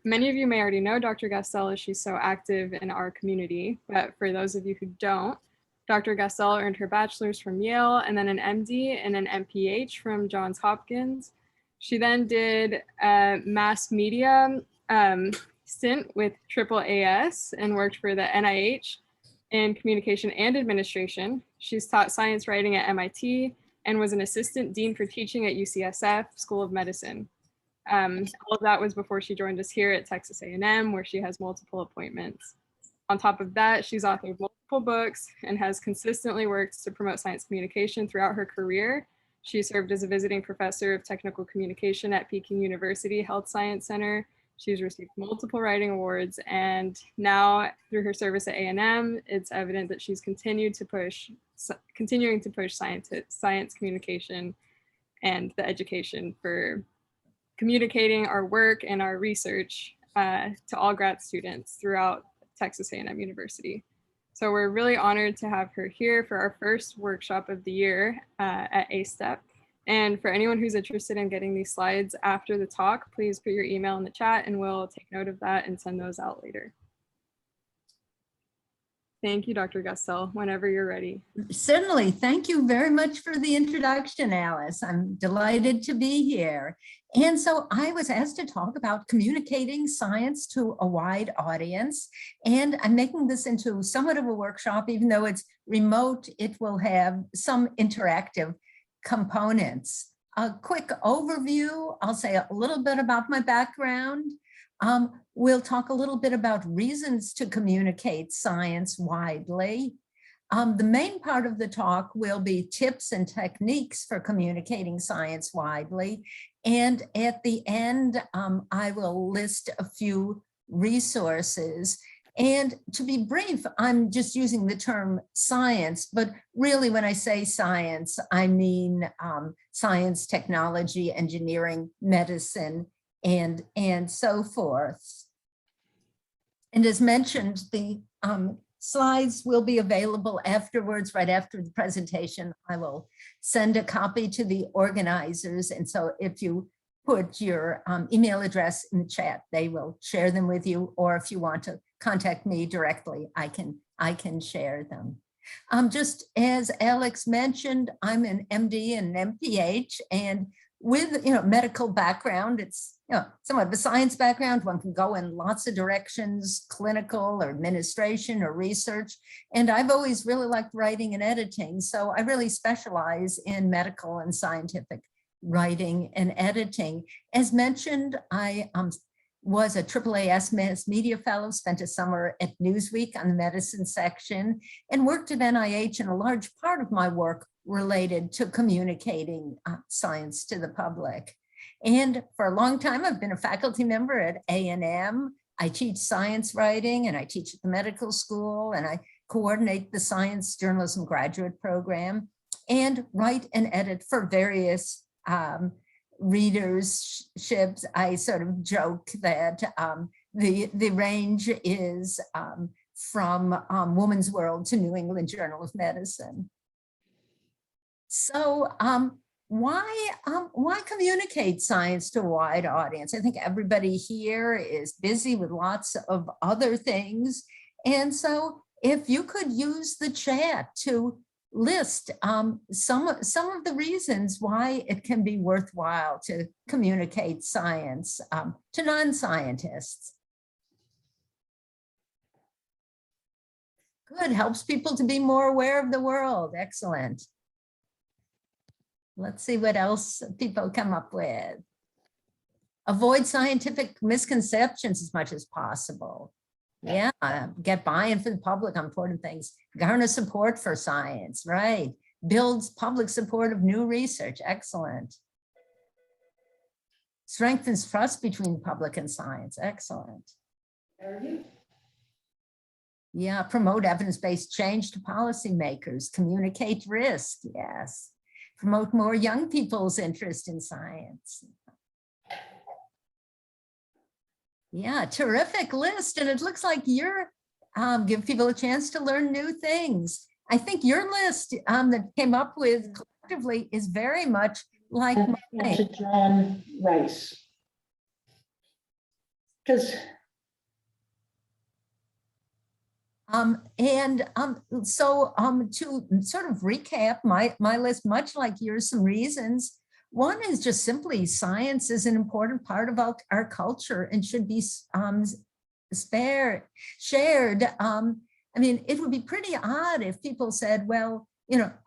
Many of you may already know Dr. Gastel as she's so active in our community, but for those of you who don't, Dr. Gastel earned her bachelor's from Yale and then an MD and an MPH from Johns Hopkins. She then did a mass media stint with AAAS and worked for the NIH in communication and administration. She's taught science writing at MIT and was an assistant dean for teaching at UCSF School of Medicine. All of that was before she joined us here at Texas A&M, where she has multiple appointments. On top of that, she's authored multiple books and has consistently worked to promote science communication throughout her career. She served as a visiting professor of technical communication at Peking University Health Science Center. She's received multiple writing awards, and now through her service at A&M, it's evident that she's continuing to push science communication and the education for communicating our work and our research to all grad students throughout Texas A&M University. So we're really honored to have her here for our first workshop of the year at A-Step. And for anyone who's interested in getting these slides after the talk, please put your email in the chat and we'll take note of that and send those out later. Thank you, Dr. Gastel, whenever you're ready. Certainly. Thank you very much for the introduction, Alice. I'm delighted to be here. And so I was asked to talk about communicating science to a wide audience. And I'm making this into somewhat of a workshop, even though it's remote, it will have some interactive components. A quick overview, I'll say a little bit about my background. We'll talk a little bit about reasons to communicate science widely. The main part of the talk will be tips and techniques for communicating science widely. And at the end, I will list a few resources. And to be brief, I'm just using the term science, but really when I say science, I mean science, technology, engineering, medicine, and so forth. And as mentioned, the slides will be available afterwards, right after the presentation. I will send a copy to the organizers. And so if you put your email address in the chat, they will share them with you. Or if you want to contact me directly, I can share them. Just as Alex mentioned, I'm an MD and an MPH, and with medical background, it's somewhat of a science background. One can go in lots of directions, clinical or administration or research. And I've always really liked writing and editing. So I really specialize in medical and scientific writing and editing. As mentioned, I was a AAAS Mass Media Fellow, spent a summer at Newsweek on the medicine section, and worked at NIH, and a large part of my work related to communicating science to the public. And for a long time, I've been a faculty member at A&M. I teach science writing, and I teach at the medical school, and I coordinate the science journalism graduate program, and write and edit for various readerships. I sort of joke that the range is from Woman's World to New England Journal of Medicine. So why communicate science to a wide audience? I think everybody here is busy with lots of other things. And so if you could use the chat to list some of the reasons why it can be worthwhile to communicate science to non-scientists. Good, helps people to be more aware of the world. Excellent. Let's see what else people come up with. Avoid scientific misconceptions as much as possible. Yeah, get buy-in from the public on important things. Garner support for science, right? Builds public support of new research. Excellent. Strengthens trust between the public and science. Excellent. Yeah, promote evidence-based change to policymakers. Communicate risk. Yes. Promote more young people's interest in science. Yeah, terrific list. And it looks like you're give people a chance to learn new things. I think your list that came up with collectively is very much like mine. John Rice. Because To sort of recap my list, much like yours, some reasons. One is just simply science is an important part of our culture and should be shared. I mean, it would be pretty odd if people said, well,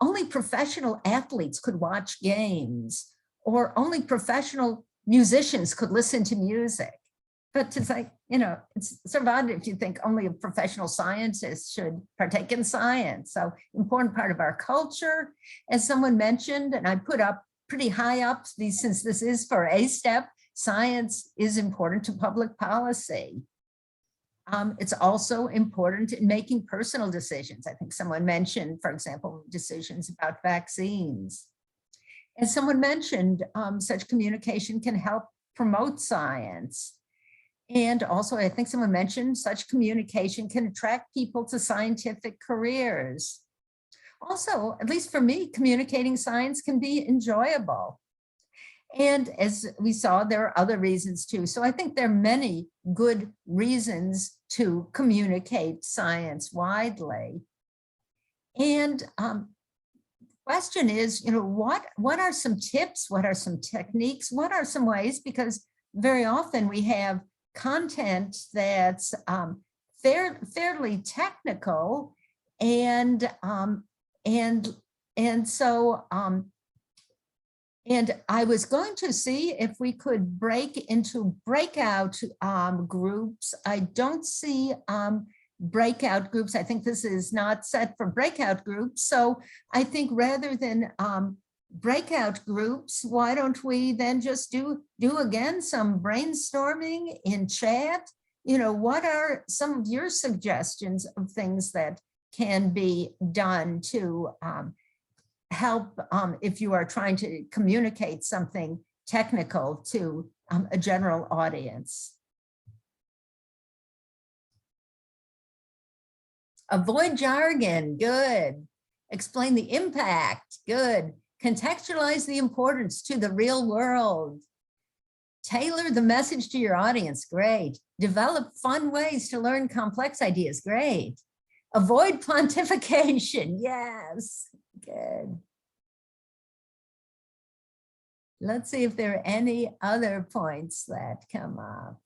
only professional athletes could watch games, or only professional musicians could listen to music. But it's like, it's sort of odd if you think only a professional scientist should partake in science. So important part of our culture, as someone mentioned, and I put up pretty high up, since this is for a step, science is important to public policy. It's also important in making personal decisions. I think someone mentioned, for example, decisions about vaccines. As someone mentioned, such communication can help promote science. And also, I think someone mentioned such communication can attract people to scientific careers. Also, at least for me, communicating science can be enjoyable. And as we saw, there are other reasons too. So I think there are many good reasons to communicate science widely. And question is, what are some tips? What are some techniques? What are some ways? Because very often we have content that's fairly technical, and I was going to see if we could break into breakout groups. I don't see breakout groups. I think this is not set for breakout groups. So I think rather than breakout groups, why don't we then just do again some brainstorming in chat? What are some of your suggestions of things that can be done to help if you are trying to communicate something technical to a general audience? Avoid jargon, good. Explain the impact, good. Contextualize the importance to the real world. Tailor the message to your audience, great. Develop fun ways to learn complex ideas, great. Avoid pontification, yes, good. Let's see if there are any other points that come up.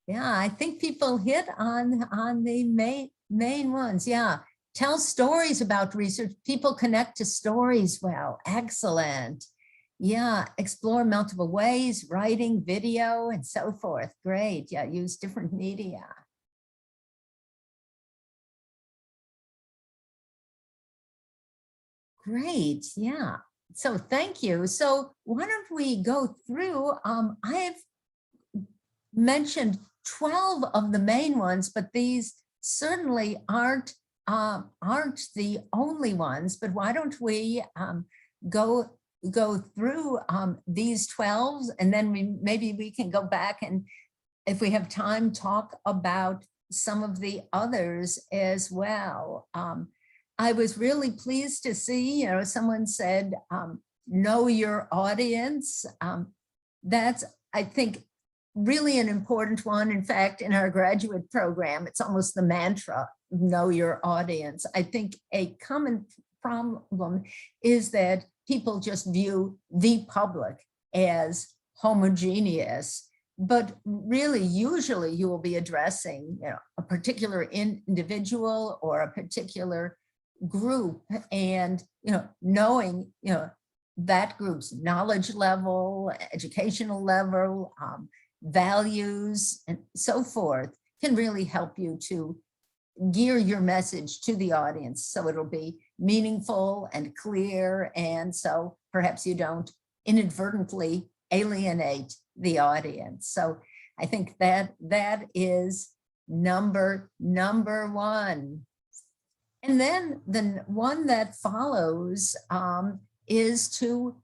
Yeah, I think people hit on the main ones, yeah. Tell stories about research. People connect to stories well. Excellent. Yeah, explore multiple ways, writing, video, and so forth. Great. Yeah, use different media. Great. Yeah. So thank you. So why don't we go through? I've mentioned 12 of the main ones, but these certainly aren't the only ones. But why don't we go through these 12, and then maybe we can go back and, if we have time, talk about some of the others as well. I was really pleased to see, someone said, know your audience. That's, I think, really an important one. In fact, in our graduate program, it's almost the mantra, know your audience. I think a common problem is that people just view the public as homogeneous, but really, usually you will be addressing, a particular individual or a particular group, and, knowing, that group's knowledge level, educational level, values, and so forth can really help you to gear your message to the audience so it'll be meaningful and clear, and so perhaps you don't inadvertently alienate the audience. So I think that is number one. And then the one that follows is to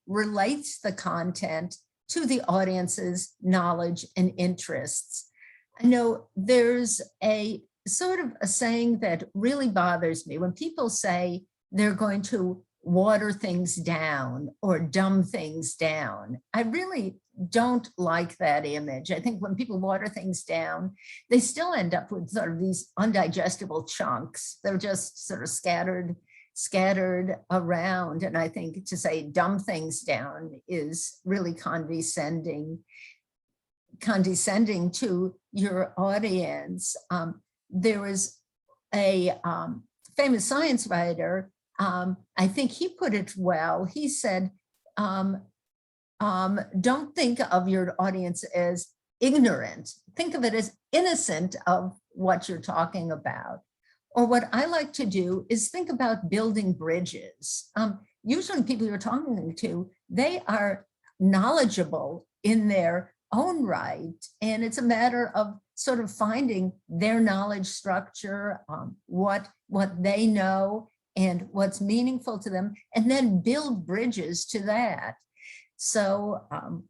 relate the content to the audience's knowledge and interests. I know there's a sort of a saying that really bothers me when people say they're going to water things down or dumb things down. I really don't like that image. I think when people water things down, they still end up with sort of these undigestible chunks. They're just sort of scattered around. And I think to say dumb things down is really condescending to your audience. There was a famous science writer, I think he put it well. He said, don't think of your audience as ignorant. Think of it as innocent of what you're talking about. Or what I like to do is think about building bridges. Usually people you're talking to, they are knowledgeable in their own right. And it's a matter of sort of finding their knowledge structure, what they know and what's meaningful to them, and then build bridges to that. So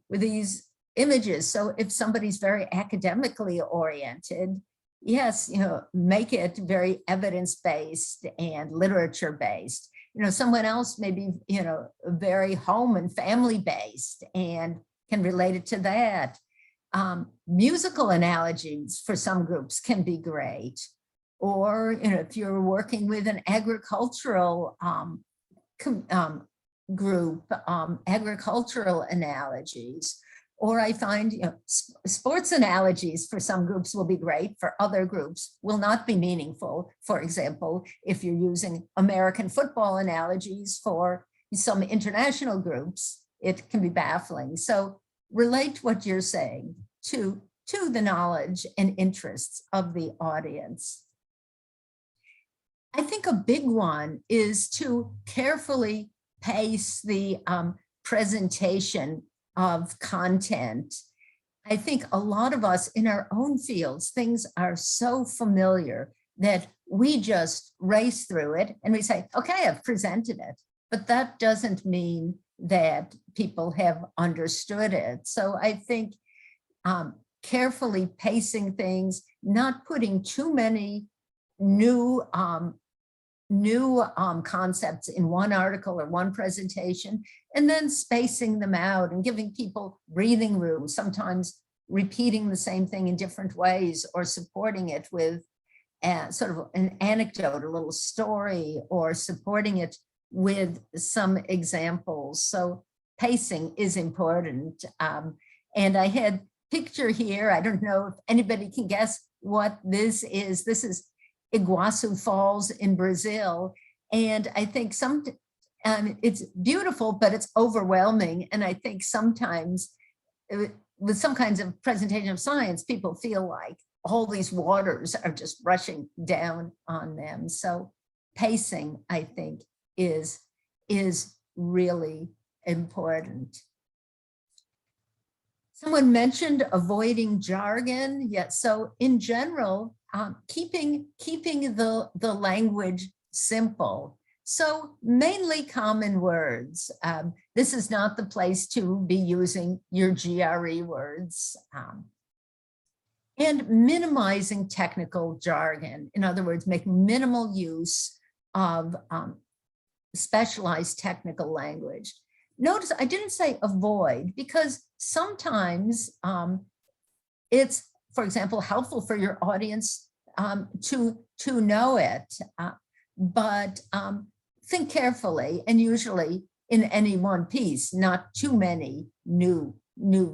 with these images, so if somebody's very academically oriented, yes, make it very evidence-based and literature-based. Someone else may be, very home and family-based and can relate it to that. Musical analogies for some groups can be great. Or if you're working with an agricultural group, agricultural analogies. Or I find sports analogies for some groups will be great, for other groups will not be meaningful. For example, if you're using American football analogies for some international groups, it can be baffling. So relate what you're saying to the knowledge and interests of the audience. I think a big one is to carefully pace the presentation of content. I think a lot of us in our own fields, things are so familiar that we just race through it and we say, okay, I've presented it, but that doesn't mean that people have understood it. So I think carefully pacing things, not putting too many new concepts in one article or one presentation, and then spacing them out and giving people breathing room, sometimes repeating the same thing in different ways or supporting it with sort of an anecdote, a little story, or supporting it with some examples. So pacing is important. And I had a picture here. I don't know if anybody can guess what this is. This is Iguazu Falls in Brazil. And I think it's beautiful, but it's overwhelming. And I think sometimes with some kinds of presentation of science, people feel like all these waters are just rushing down on them. So pacing, I think, is really important. Someone mentioned avoiding jargon. Yes, so in general, keeping the language simple. So mainly common words. This is not the place to be using your GRE words. And minimizing technical jargon. In other words, make minimal use of specialized technical language. Notice I didn't say avoid, because sometimes it's, for example, helpful for your audience to know it, but think carefully, and usually in any one piece, not too many new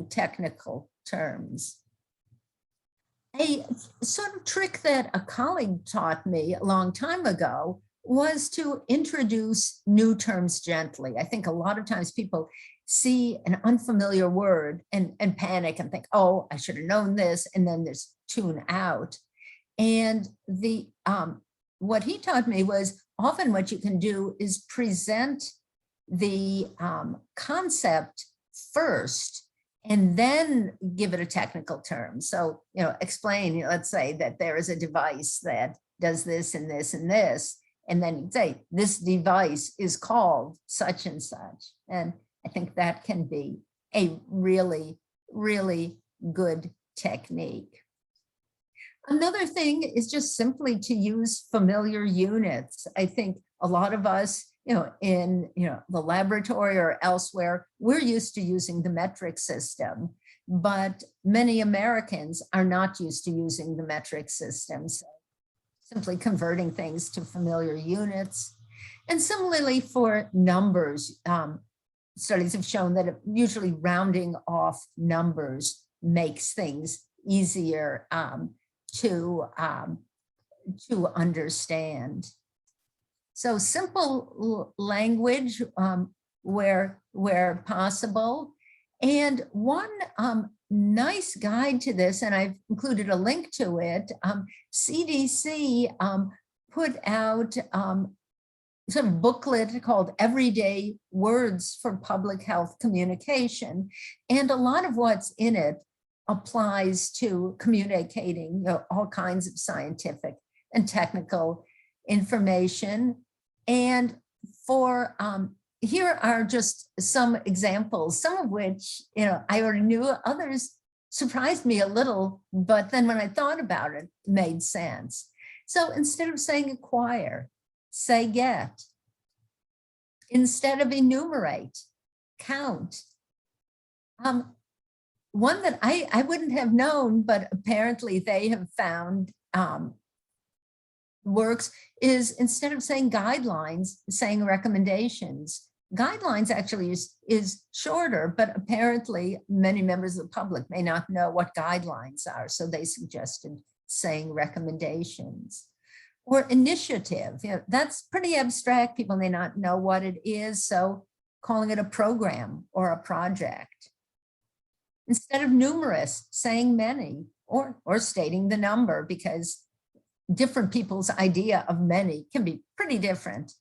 technical terms. A sort of trick that a colleague taught me a long time ago was to introduce new terms gently. I think a lot of times people see an unfamiliar word and panic and think, oh, I should have known this, and then there's tune out. And what he taught me was often what you can do is present the concept first and then give it a technical term. So, explain, let's say that there is a device that does this and this and this, and then you say, this device is called such and such. And I think that can be a really, really good technique. Another thing is just simply to use familiar units. I think a lot of us in the laboratory or elsewhere, we're used to using the metric system, but many Americans are not used to using the metric system. So simply converting things to familiar units. And similarly for numbers, studies have shown that usually rounding off numbers makes things easier to understand. So simple language where possible. And one nice guide to this, and I've included a link to it, CDC put out sort of booklet called Everyday Words for Public Health Communication. And a lot of what's in it applies to communicating all kinds of scientific and technical information. And for here are just some examples, some of which I already knew, others surprised me a little, but then when I thought about it, it made sense. So instead of saying acquire, say get. Instead of enumerate, count. One that I wouldn't have known, but apparently they have found works is instead of saying guidelines, saying recommendations. Guidelines actually is shorter, but apparently many members of the public may not know what guidelines are. So they suggested saying recommendations. Or initiative, that's pretty abstract. People may not know what it is. So calling it a program or a project. Instead of numerous, saying many, or stating the number, because different people's idea of many can be pretty different.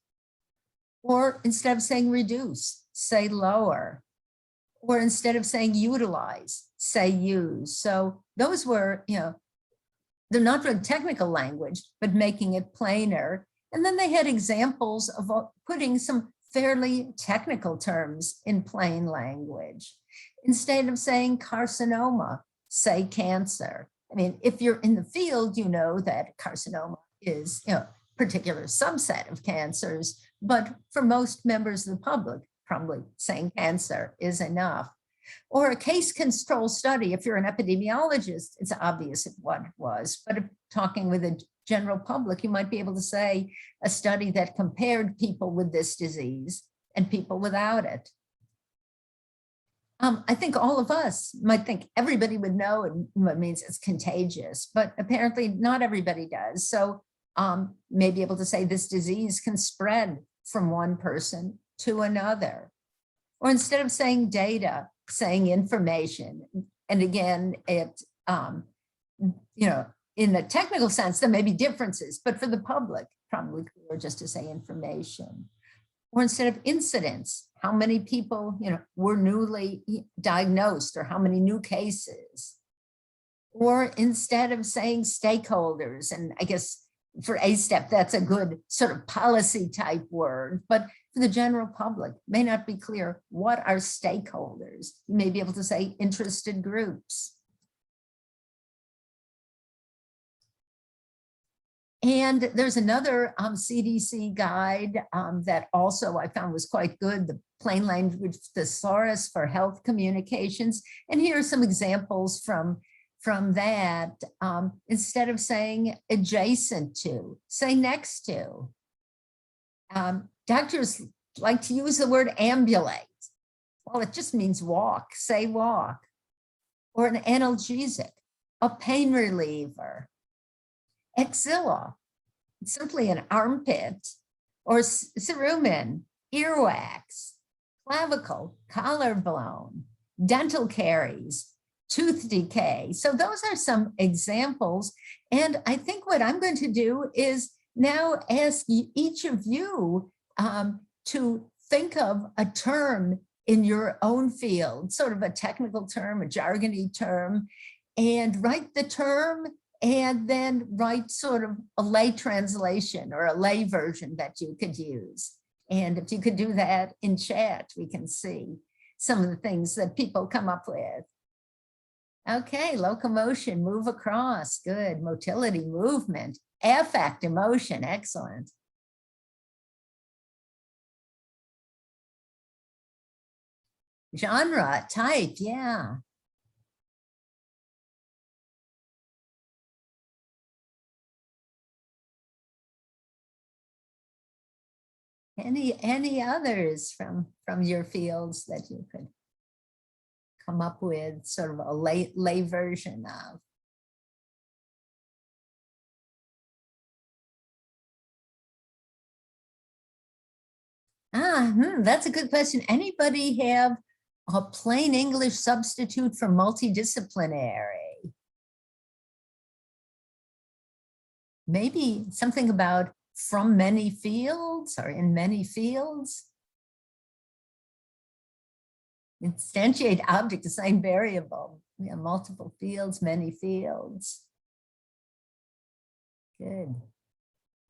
Or instead of saying reduce, say lower. Or instead of saying utilize, say use. So those were, they're not really technical language, but making it plainer. And then they had examples of putting some fairly technical terms in plain language. Instead of saying carcinoma, say cancer. I mean, if you're in the field, you know that carcinoma is a particular subset of cancers, but for most members of the public, probably saying cancer is enough. Or a case control study, if you're an epidemiologist, it's obvious what it was, but if talking with a general public, you might be able to say a study that compared people with this disease and people without it. I think all of us might think everybody would know it means it's contagious, but apparently not everybody does. So may be able to say this disease can spread from one person to another. Or instead of saying data, saying information. And again, it, in a technical sense, there may be differences, but for the public, probably clearer just to say information. Or instead of incidents, how many people, were newly diagnosed or how many new cases. Or instead of saying stakeholders, and I guess for A-STEP, that's a good sort of policy type word, but for the general public, may not be clear what are stakeholders. You may be able to say interested groups. And there's another CDC guide that also I found was quite good, the plain language thesaurus for health communications. And here are some examples from that. Instead of saying adjacent to, say next to. Doctors like to use the word ambulate. Well, it just means walk, say walk. Or an analgesic, a pain reliever. Axilla, simply an armpit. Or cerumen, earwax. Clavicle, collarbone. Dental caries, tooth decay. So those are some examples. And I think what I'm going to do is now ask each of you to think of a term in your own field, sort of a technical term, a jargony term, and write the term and then write sort of a lay translation or a lay version that you could use. And if you could do that in chat, we can see some of the things that people come up with. Okay, locomotion, move across, good. Motility, movement. Affect, emotion, excellent. Genre, type, yeah. Any others from your fields that you could come up with sort of a lay version of? That's a good question. Anybody have a plain English substitute for multidisciplinary? Maybe something about from many fields or in many fields? Instantiate object, assign variable. We have multiple fields, many fields. Good.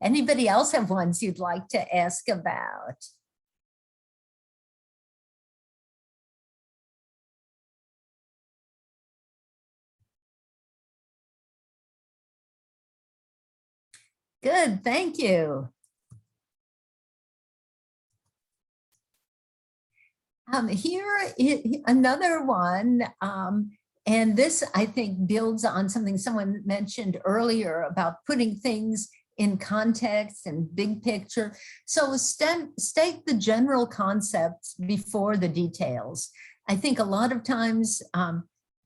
Anybody else have ones you'd like to ask about? Good, thank you. Here another one, and this I think builds on something someone mentioned earlier about putting things in context and big picture. So state the general concepts before the details. I think a lot of times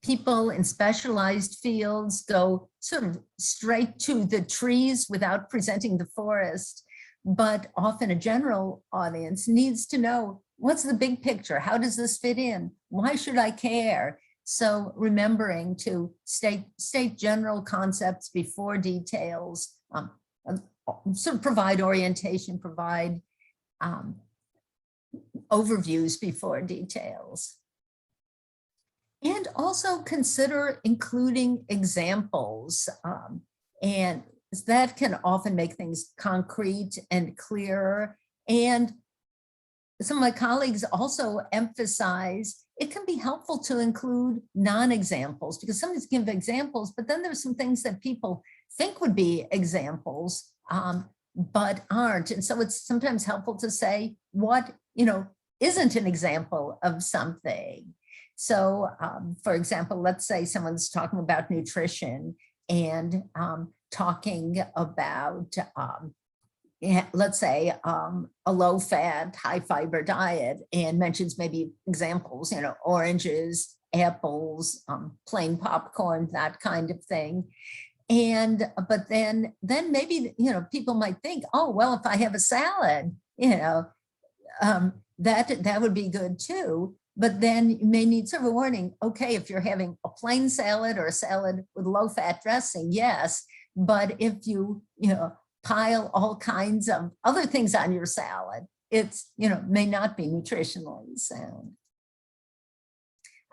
people in specialized fields go sort of straight to the trees without presenting the forest, but often a general audience needs to know, what's the big picture? How does this fit in? Why should I care? So remembering to state general concepts before details, sort of provide orientation, provide overviews before details. And also consider including examples. And that can often make things concrete and clearer. And some of my colleagues also emphasize it can be helpful to include non-examples, because sometimes give examples, but then there's some things that people think would be examples, but aren't. And so it's sometimes helpful to say what, isn't an example of something. So for example, let's say someone's talking about nutrition and talking about, let's say a low-fat, high-fiber diet, and mentions maybe examples, oranges, apples, plain popcorn, that kind of thing. And but then maybe people might think, oh well, if I have a salad, that would be good too. But then you may need sort of a warning. Okay, if you're having a plain salad or a salad with low-fat dressing, yes. But if you pile all kinds of other things on your salad, it's may not be nutritionally sound.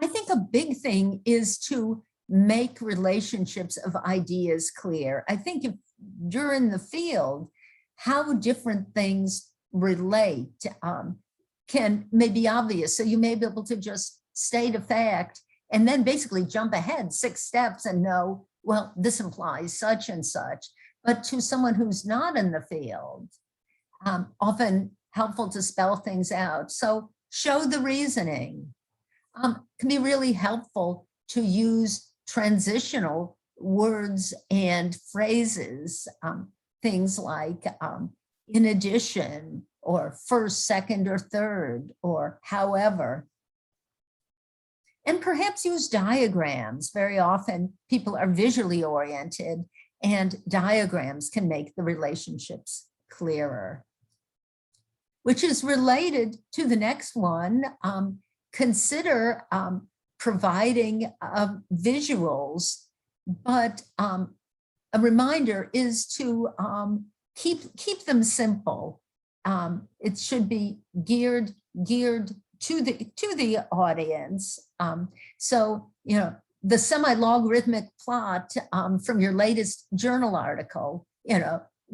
I think a big thing is to make relationships of ideas clear. I think if you're in the field, how different things relate may be obvious. So you may be able to just state a fact and then basically jump ahead 6 steps and know, well, this implies such and such. But to someone who's not in the field, often helpful to spell things out. So show the reasoning. Can be really helpful to use transitional words and phrases, things like in addition, or first, second, or third, or however. And perhaps use diagrams. Very often people are visually oriented, and diagrams can make the relationships clearer. Which is related to the next one. Consider providing visuals, but a reminder is to keep them simple. It should be geared to the audience. So the semi-logarithmic plot from your latest journal article,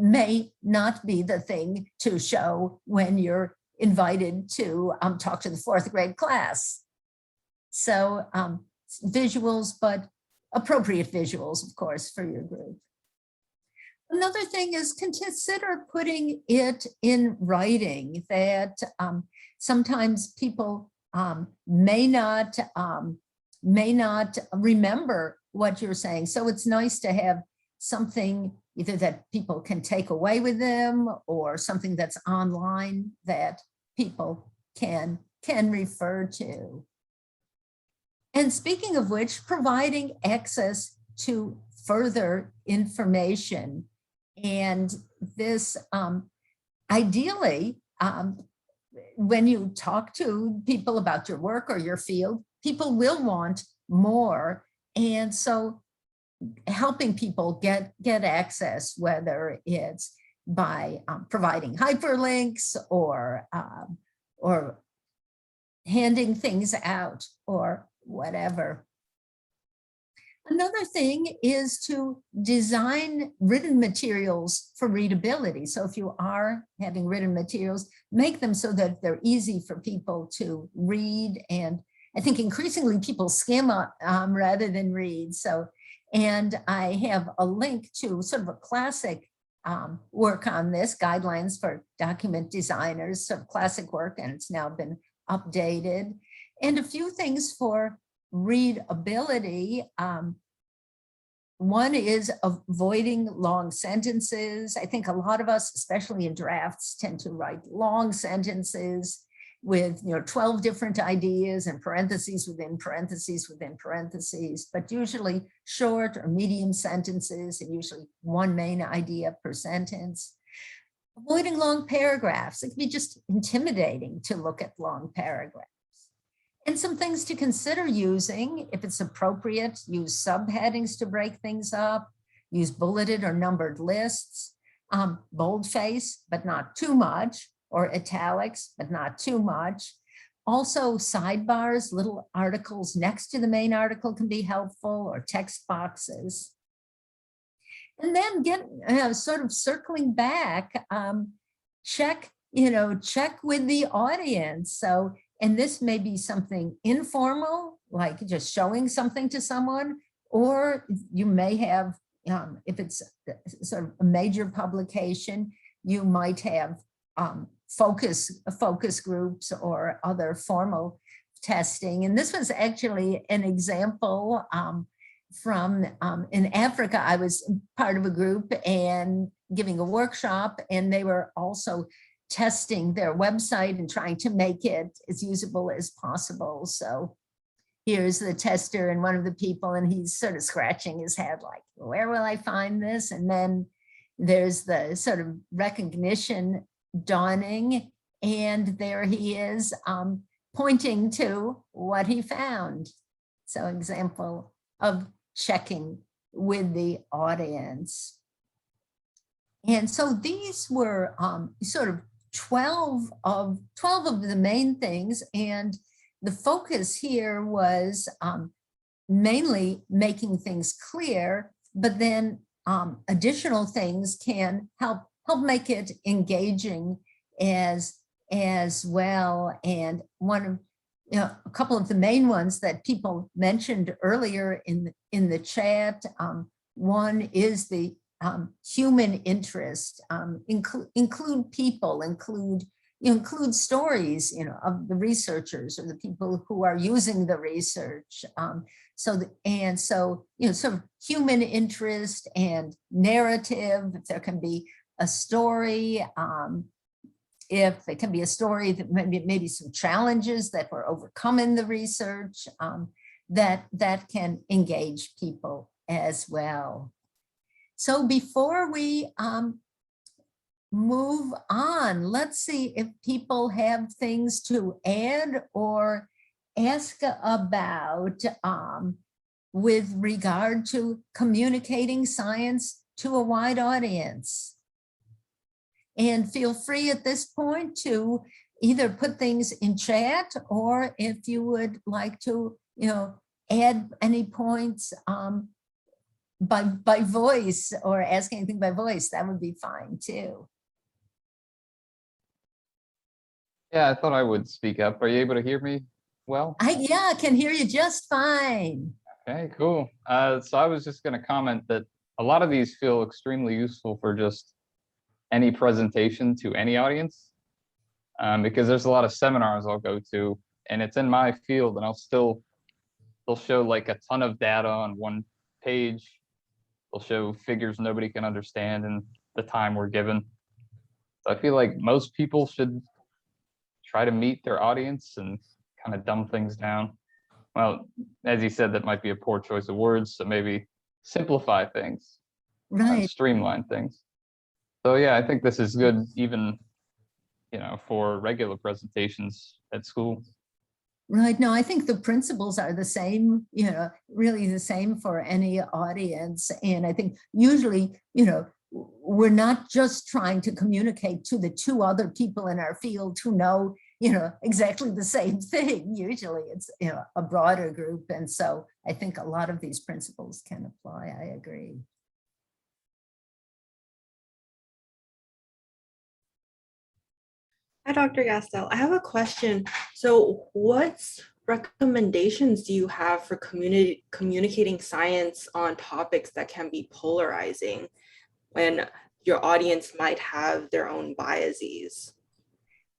may not be the thing to show when you're invited to talk to the 4th grade class. So visuals, but appropriate visuals, of course, for your group. Another thing is consider putting it in writing, that sometimes people may not remember what you're saying. So it's nice to have something either that people can take away with them or something that's online that people can refer to. And speaking of which, providing access to further information. And this, ideally, when you talk to people about your work or your field, people will want more. And so helping people get access, whether it's by providing hyperlinks or handing things out or whatever. Another thing is to design written materials for readability. So if you are having written materials, make them so that they're easy for people to read. And I think increasingly people skim rather than read. So, and I have a link to sort of a classic work on this, Guidelines for Document Designers, sort of classic work, and it's now been updated. And a few things for readability. One is avoiding long sentences. I think a lot of us, especially in drafts, tend to write long sentences with 12 different ideas and parentheses within parentheses within parentheses, but usually short or medium sentences and usually one main idea per sentence. Avoiding long paragraphs. It can be just intimidating to look at long paragraphs. And some things to consider using, if it's appropriate, use subheadings to break things up, use bulleted or numbered lists, boldface, but not too much, or italics, but not too much. Also sidebars, little articles next to the main article can be helpful, or text boxes. And then get sort of circling back, check with the audience. So, and this may be something informal, like just showing something to someone, or you may have, if it's sort of a major publication, you might have focus groups or other formal testing. And this was actually an example from in Africa. I was part of a group and giving a workshop, and they were also testing their website and trying to make it as usable as possible. So here's the tester and one of the people, and he's sort of scratching his head like, where will I find this? And then there's the sort of recognition dawning, and there he is pointing to what he found. So example of checking with the audience. And so these were sort of 12 of the main things, and the focus here was mainly making things clear, but then additional things can help make it engaging as well. And one of a couple of the main ones that people mentioned earlier in the chat, one is the human interest, include people, include stories, of the researchers or the people who are using the research. So sort of human interest and narrative. If there can be a story, if it can be a story that maybe some challenges that were overcome in the research, that can engage people as well. So before we move on, let's see if people have things to add or ask about with regard to communicating science to a wide audience. And feel free at this point to either put things in chat, or if you would like to, add any points by voice or ask anything by voice, that would be fine too. Yeah, I thought I would speak up. Are you able to hear me well? I can hear you just fine. Okay, cool. So I was just going to comment that a lot of these feel extremely useful for just any presentation to any audience, because there's a lot of seminars I'll go to, and it's in my field, and they'll show like a ton of data on one page. They'll show figures nobody can understand in the time we're given. So I feel like most people should try to meet their audience and kind of dumb things down. Well, as you said, that might be a poor choice of words, so maybe simplify things, Right. streamline things. So yeah, I think this is good even, for regular presentations at school. Right. No, I think the principles are the same, really the same for any audience. And I think usually, we're not just trying to communicate to the two other people in our field who know, exactly the same thing. Usually it's, a broader group. And so I think a lot of these principles can apply. I agree. Hi, Dr. Gastel. I have a question. So what recommendations do you have for communicating science on topics that can be polarizing when your audience might have their own biases?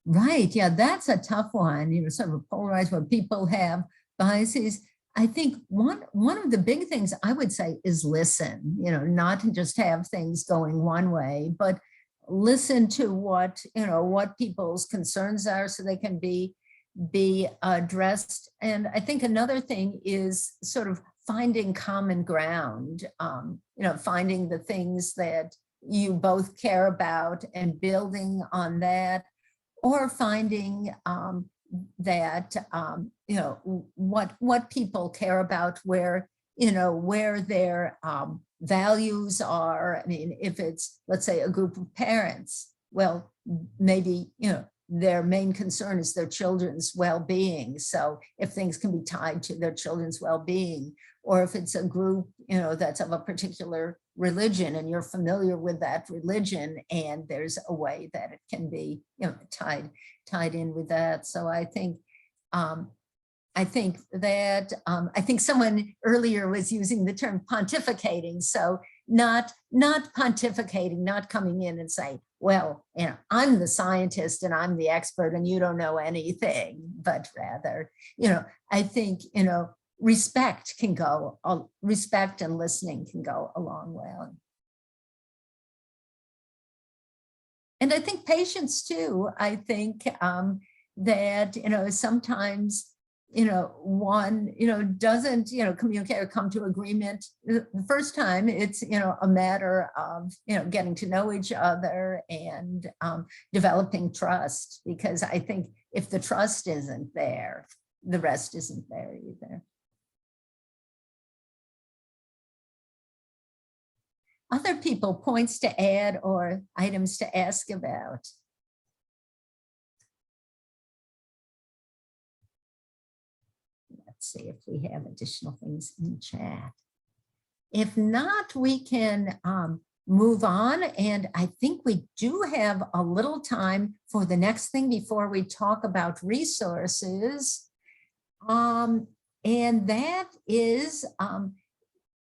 Right. Yeah, that's a tough one, sort of polarized where people have biases. I think one of the big things I would say is listen, not to just have things going one way, but listen to what people's concerns are so they can be addressed. And I think another thing is sort of finding common ground, finding the things that you both care about and building on that, or finding that, what people care about, where their values are. I mean, if it's, let's say, a group of parents, well, maybe, their main concern is their children's well-being. So if things can be tied to their children's well-being, or if it's a group, that's of a particular religion and you're familiar with that religion, and there's a way that it can be, tied in with that. So I think someone earlier was using the term pontificating. So not pontificating, not coming in and saying, well, I'm the scientist and I'm the expert and you don't know anything, but rather, I think, respect and listening can go a long way. And I think patience too. I think that, sometimes, one, doesn't, communicate or come to agreement the first time. It's, a matter of, getting to know each other and developing trust, because I think if the trust isn't there, the rest isn't there either. Other people, points to add or items to ask about? Let's see if we have additional things in chat. If not, we can move on. And I think we do have a little time for the next thing before we talk about resources. And that is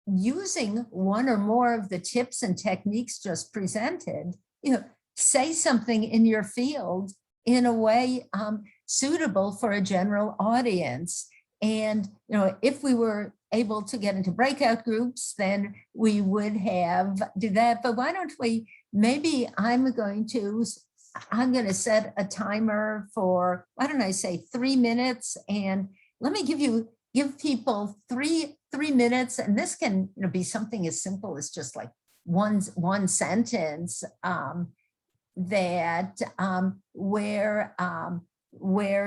using one or more of the tips and techniques just presented, say something in your field in a way suitable for a general audience. And, if we were able to get into breakout groups, then we would do that. But why don't we, maybe I'm going to set a timer for, why don't I say 3 minutes? And let me give people three minutes. And this can be something as simple as just like one sentence where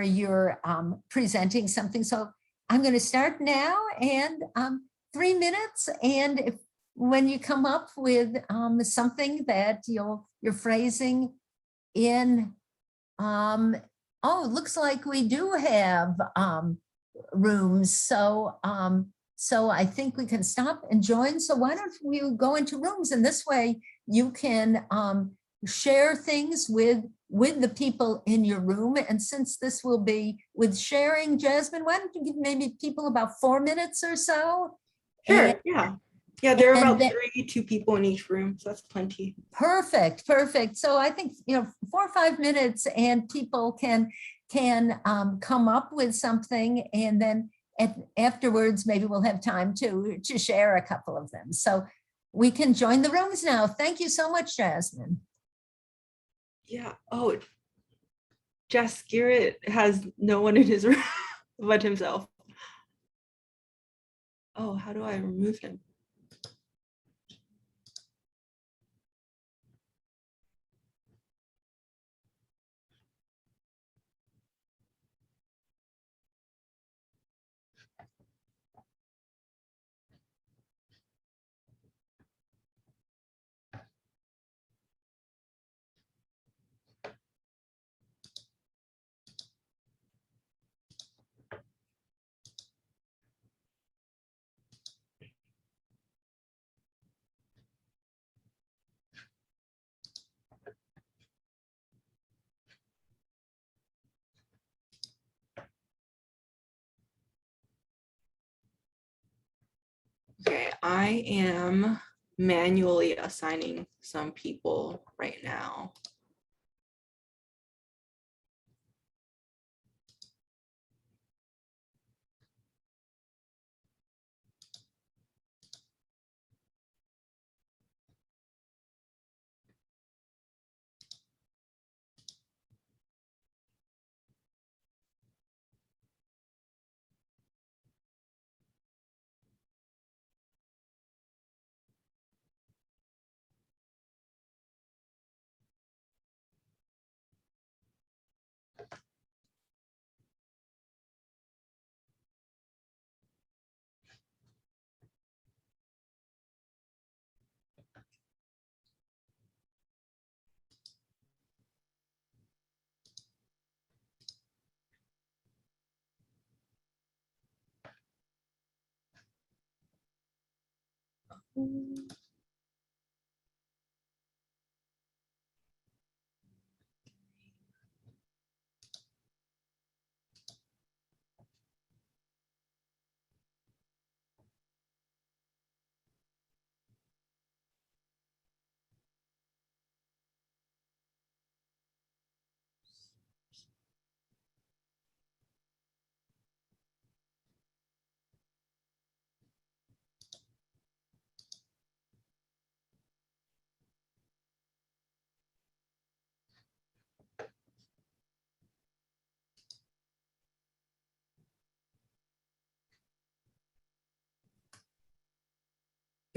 you're presenting something. So I'm going to start now, and 3 minutes. And when you come up with something that you're phrasing in, oh, it looks like we do have rooms. So I think we can stop and join. So why don't we go into rooms, and this way you can share things with the people in your room. And since this will be with sharing, Jasmine, why don't you give maybe people about 4 minutes or so? Sure, and, yeah, there are about 32 people in each room, so that's plenty. Perfect. So I think 4 or 5 minutes, and people can can come up with something, and then afterwards, maybe we'll have time to share a couple of them. So we can join the rooms now. Thank you so much, Jasmine. Yeah. Oh, Jess Garrett has no one in his room but himself. Oh, how do I remove him? Okay, I am manually assigning some people right now.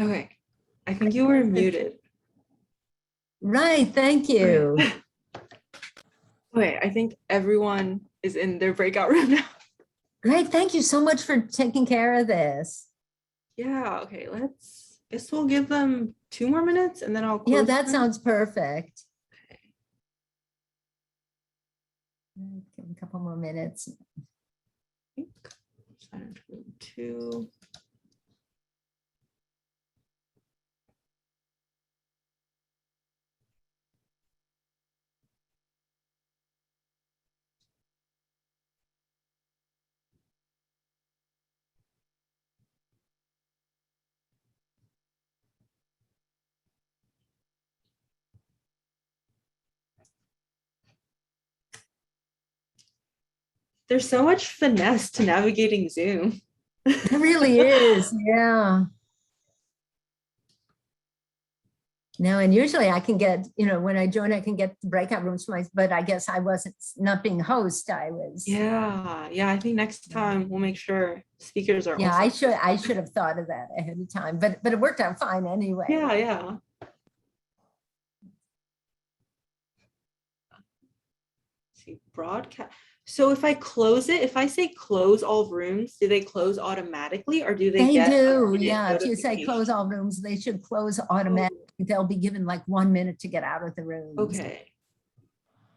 Okay, I think you were muted. Right, thank you. Okay, I think everyone is in their breakout room now. Great, thank you so much for taking care of this. Yeah, okay, guess we'll give them 2 more minutes and then I'll close. Yeah, that them. sounds perfect. Give a couple more minutes. Sign into room 2. There's so much finesse to navigating Zoom. It really is, yeah. No, and usually I can get, when I join, I can get the breakout rooms for but I guess I wasn't, not being host, I was. Yeah, I think next time we'll make sure speakers are. Yeah, also I should have thought of that ahead of time, but it worked out fine anyway. Yeah. See, broadcast. So if I close it, if I say close all rooms, do they close automatically or do they They get do, a yeah. If you say close notification? all rooms, they should close automatically. They'll be given like 1 minute to get out of the room. Okay.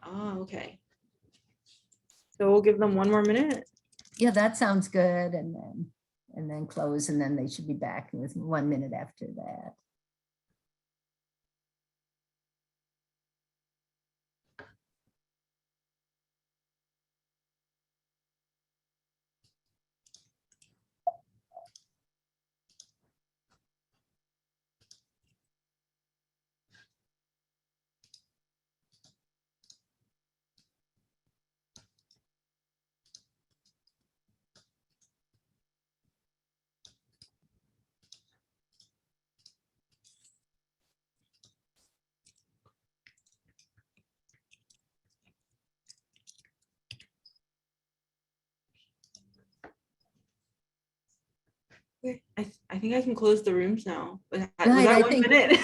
Oh, okay. So we'll give them 1 more minute. Yeah, that sounds good. And then close, and then they should be back with 1 minute after that. I think I can close the rooms now. Was Right, that I 1 think- minute?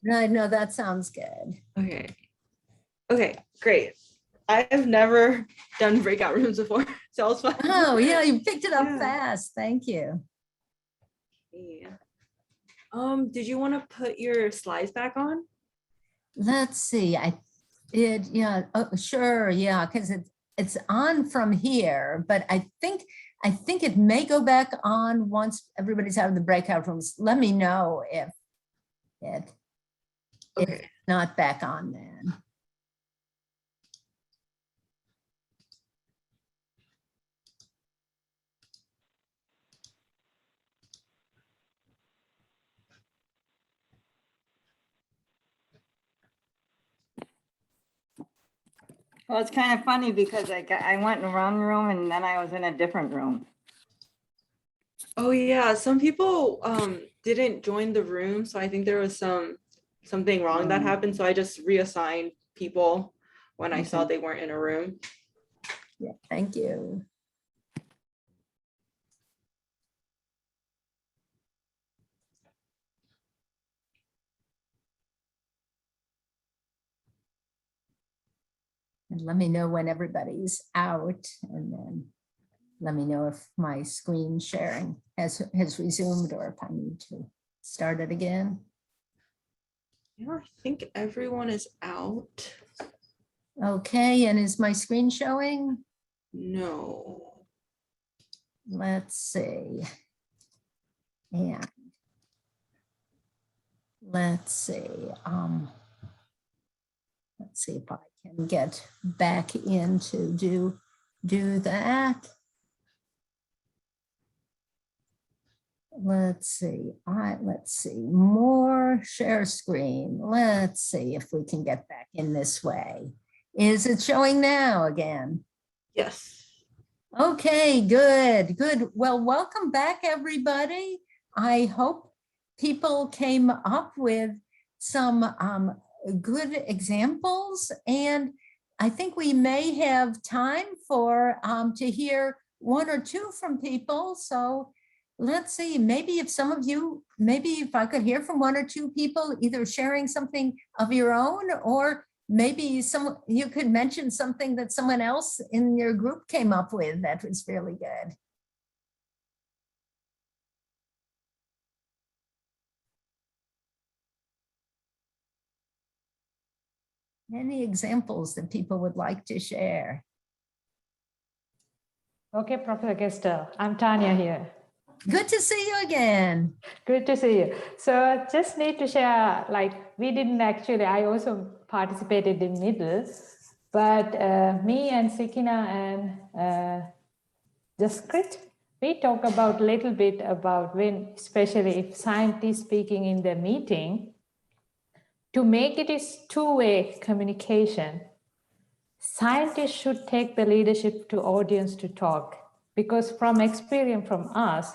Right, no, that sounds good. Okay. Okay, great. I have never done breakout rooms before, so it's fun. Oh, yeah, you picked it up Yeah. fast. Thank you. Yeah. Did you want to put your slides back on? Let's see, yeah, oh, sure, yeah, because it's on from here, but I think it may go back on once everybody's out of the breakout rooms. Let me know if it's Okay. not back on then. Well, it's kind of funny because I went in one room and then I was in a different room. Oh yeah, some people didn't join the room, so I think there was something wrong that happened. So I just reassigned people when I saw Okay. they weren't in a room. Yeah, thank you. And let me know when everybody's out, and then let me know if my screen sharing has resumed or if I need to start it again. Yeah, I think everyone is out. Okay, and is my screen showing? No. Let's see. And let's see. Let's see if I can get back in to do that. Let's see. Let's see. More share screen. Let's see if we can get back in this way. Is it showing now again? Yes. Okay, good, good. Well, welcome back, everybody. I hope people came up with some good examples, and I think we may have time for to hear one or two from people. So let's see, maybe if some of you, maybe if I could hear from one or two people, either sharing something of your own, or maybe you could mention something that someone else in your group came up with that was really good. Any examples that people would like to share? Okay, Professor Gastel, I'm Tanya here. Good to see you again. Good to see you. So just need to share, like we didn't actually, I also participated in middle, but me and Sikina and Jaskrit, we talk about a little bit about when, especially if scientists speaking in the meeting, to make it is two-way communication, scientists should take the leadership to audience to talk, because from experience from us,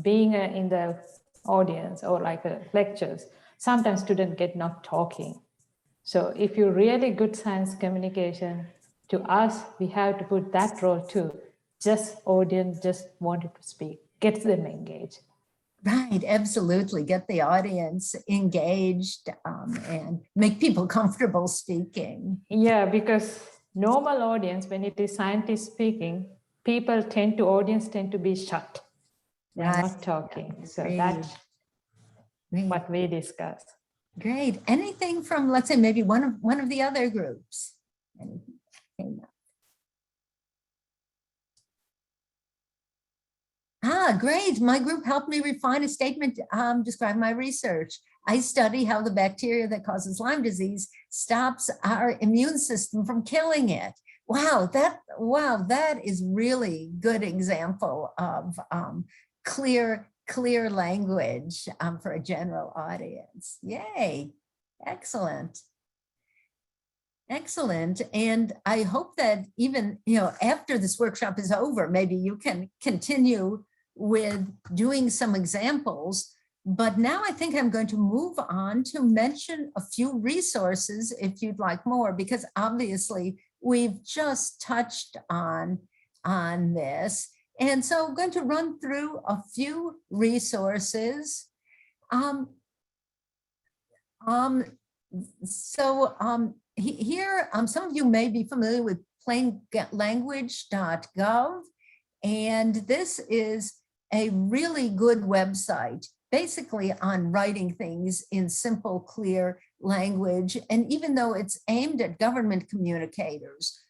being in the audience or like lectures, sometimes students get not talking. So if you're really good science communication, to us, we have to put that role too. Just audience just wanted to speak, get them engaged. Right, absolutely. Get the audience engaged and make people comfortable speaking. Yeah, because normal audience, when it is scientist speaking, audience tend to be shut. They're Right. not talking. So Great. that's Great. what we discuss. Great. Anything from, let's say, maybe one of the other groups? Anything came up? Great. My group helped me refine a statement, describe my research. I study how the bacteria that causes Lyme disease stops our immune system from killing it. Wow, that is really good example of clear language for a general audience. Yay, excellent. Excellent. And I hope that even, after this workshop is over, maybe you can continue with doing some examples. But now I think I'm going to move on to mention a few resources if you'd like more, because obviously we've just touched on this. And so I'm going to run through a few resources. Here, some of you may be familiar with plainlanguage.gov, and this is a really good website, basically on writing things in simple, clear language. And even though it's aimed at government communicators,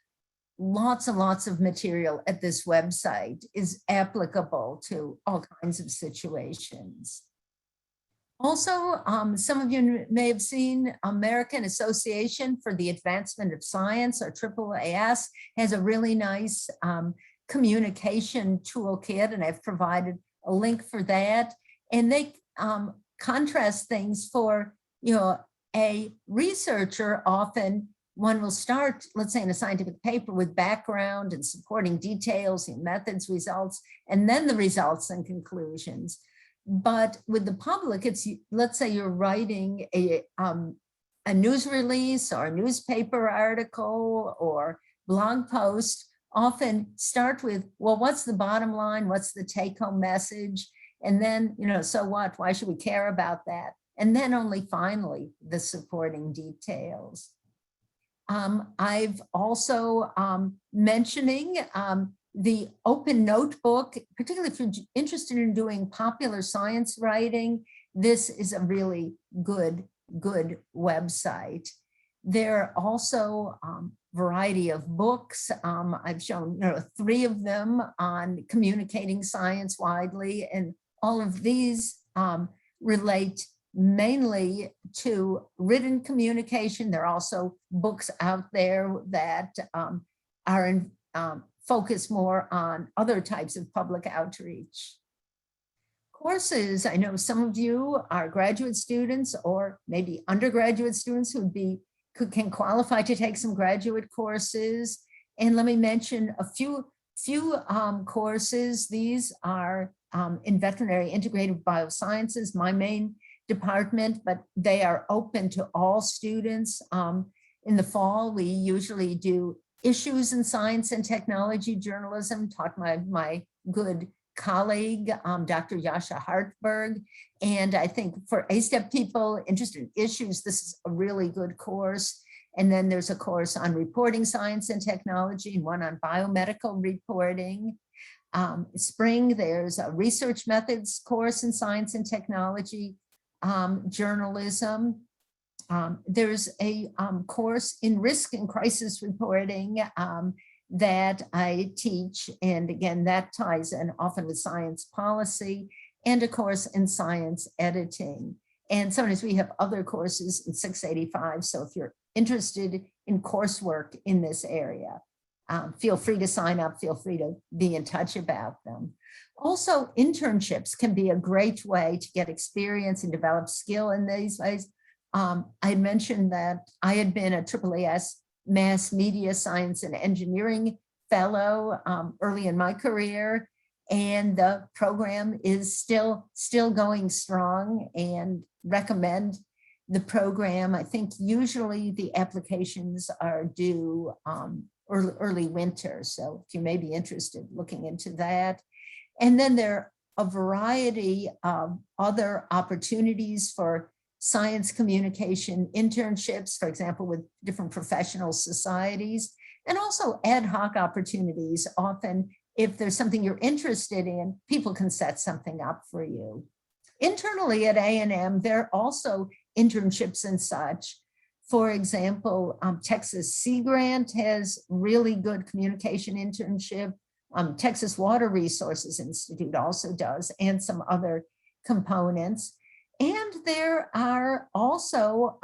lots and lots of material at this website is applicable to all kinds of situations. Also, some of you may have seen American Association for the Advancement of Science, or AAAS, has a really nice communication toolkit, and I've provided a link for that. And they contrast things for, a researcher. Often one will start, let's say in a scientific paper, with background and supporting details, methods, results, and then the results and conclusions. But with the public, it's, let's say you're writing a news release or a newspaper article or blog post, often start with, well, what's the bottom line? What's the take-home message? And then, so what? Why should we care about that? And then only finally the supporting details. I've also mentioning the open notebook, particularly if you're interested in doing popular science writing. This is a really good website. There are also variety of books. I've shown 3 of them on communicating science widely, and all of these relate mainly to written communication. There are also books out there that focus more on other types of public outreach. Courses, I know some of you are graduate students or maybe undergraduate students who can qualify to take some graduate courses. And let me mention a few courses. These are in veterinary integrative biosciences, my main department, but they are open to all students. In the fall, we usually do issues in science and technology journalism, taught by my good colleague, Dr. Yasha Hartberg. And I think for A-STEP people interested in issues, this is a really good course. And then there's a course on reporting science and technology and one on biomedical reporting. Spring, there's a research methods course in science and technology journalism. There's a course in risk and crisis reporting that I teach. And again, that ties in often with science policy, and a course in science editing. And sometimes we have other courses in 685. So if you're interested in coursework in this area, feel free to sign up, feel free to be in touch about them. Also, internships can be a great way to get experience and develop skill in these ways. I had mentioned that I had been a AAAS Mass Media Science and Engineering Fellow early in my career, and the program is still going strong, and recommend the program. I think usually the applications are due early winter, so if you may be interested looking into that. And then there are a variety of other opportunities for science communication internships, for example, with different professional societies, and also ad hoc opportunities. Often, if there's something you're interested in, people can set something up for you. Internally at A&M, there are also internships and such. For example, Texas Sea Grant has really good communication internship. Texas Water Resources Institute also does, and some other components. And there are also